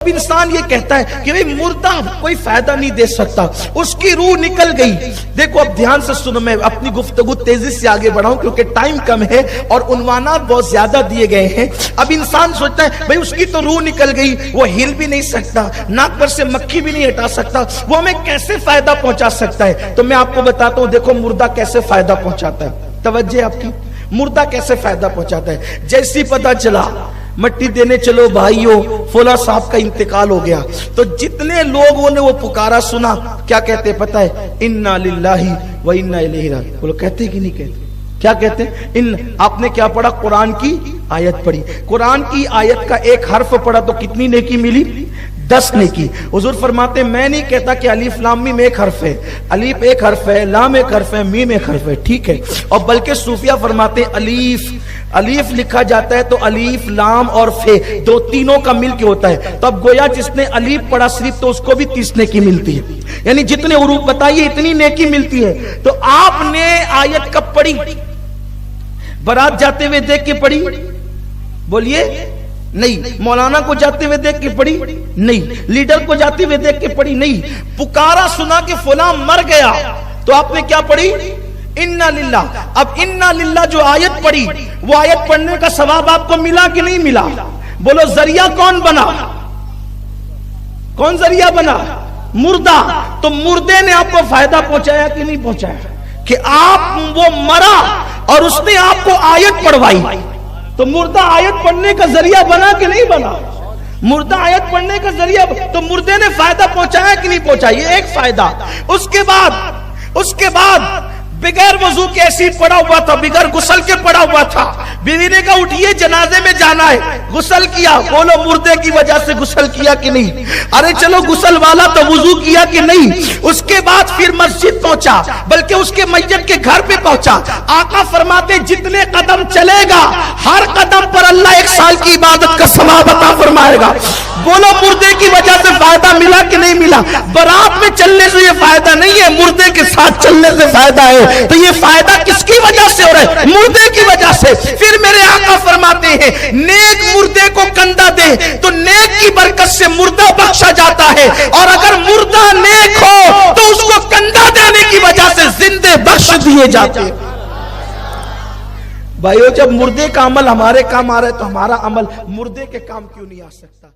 انسان یہ کہتا ہے کہ بھئی مردہ کوئی فائدہ نہیں دے سکتا، اس کی روح نکل گئی۔ دیکھو اب دھیان سے سنو، میں اپنی گفتگو تیزی سے آگے بڑھاؤں کیونکہ ٹائم کم ہے اور عنوانات بہت زیادہ دیے گئے ہیں۔ اب انسان سوچتا ہے بھئی اس کی تو روح نکل گئی، وہ ہل بھی نہیں سکتا، ناک پر سے مکھی بھی نہیں ہٹا سکتا، وہ ہمیں کیسے فائدہ پہنچا سکتا ہے؟ تو میں آپ کو بتاتا ہوں، دیکھو مردہ کیسے فائدہ پہنچاتا ہے۔ توجہ آپ کی، مردہ کیسے فائدہ پہنچاتا ہے؟ جیسی پتہ چلا مٹی دینے چلو بھائیو فلاں صاحب کا انتقال ہو گیا، تو جتنے لوگوں نے وہ پکارا سنا، کیا کہتے پتہ ہے؟ انا للہ و انا الیہ راجعون۔ بولو کہتے کہ نہیں کہتے؟ کیا کہتے ہیں؟ آپ نے کیا پڑھا؟ قرآن کی آیت پڑھی، قرآن کی آیت کا ایک حرف پڑھا تو کتنی نیکی ملی؟ 10 نیکی۔ حضور فرماتے ہیں میں نہیں کہتا کہ الف لام میم ایک حرف ہے، الف ایک حرف ہے، لام ایک حرف ہے، میم ایک حرف ہے، ٹھیک ہے، اور بلکہ صوفیہ فرماتے ہیں الف لکھا جاتا ہے تو الف لام اور فے دو تینوں کا مل کے ہوتا ہے، تو اب گویا جس نے الف پڑھا صرف تو اس کو بھی 30 نیکی ملتی ہے، یعنی جتنے حروف بتائیے اتنی نیکی ملتی ہے۔ تو آپ نے آیت کب پڑھی؟ برات جاتے ہوئے دیکھ کے پڑھی؟ بولیے نہیں۔ مولانا کو جاتے ہوئے دیکھ کے پڑھی؟ نہیں۔ لیڈر کو جاتے ہوئے دیکھ کے پڑھی؟ نہیں۔ پکارا سنا کہ فلاں مر گیا تو آپ نے کیا پڑھی؟ انا للہ۔ اب انا للہ جو آیت پڑھی، وہ آیت پڑھنے کا ثواب آپ کو ملا کہ نہیں ملا؟ بولو ذریعہ کون بنا؟ کون ذریعہ بنا؟ مردہ۔ تو مردے نے آپ کو فائدہ پہنچایا کہ نہیں پہنچایا؟ کہ آپ وہ مرا اور اس نے آپ کو آیت پڑھوائی، تو مردہ آیت پڑھنے کا ذریعہ بنا کہ نہیں بنا؟ مردہ آیت پڑھنے کا ذریعہ، تو مردے نے فائدہ پہنچایا کہ نہیں پہنچایا؟ یہ ایک فائدہ۔ اس کے بعد بغیر وضو کے ایسی پڑا ہوا تھا، بغیر غسل کے پڑا ہوا تھا، بیوی نے کہا اٹھیے جنازے میں جانا ہے، غسل کیا۔ بولو مردے کی وجہ سے غسل کیا کہ نہیں؟ ارے چلو غسل والا تو وضو کیا کہ نہیں؟ اس کے بعد پھر مسجد پہنچا، بلکہ اس کے میت کے گھر پہ پہنچا۔ آقا فرماتے جتنے قدم چلے گا ہر قدم پر اللہ 1 سال کی عبادت کا ثواب عطا فرمائے گا۔ بولو مردے کی وجہ سے فائدہ ملا کہ نہیں ملا؟ برات میں چلنے سے یہ فائدہ نہیں ہے، مردے کے ساتھ چلنے سے فائدہ ہے۔ تو یہ فائدہ کس کی وجہ سے ہو رہا ہے؟ مردے کی وجہ سے۔ پھر میرے آقا فرماتے ہیں نیک مردے کو کندھا دے تو نیک کی برکت سے مردہ بخشا جاتا ہے، اور اگر مردہ نیک ہو تو اس کو کندھا دینے کی وجہ سے زندے بخش دیے جاتے ہیں۔ بھائیو جب مردے کا عمل ہمارے کام آ رہا ہے تو ہمارا عمل مردے کے کام کیوں نہیں آ سکتا؟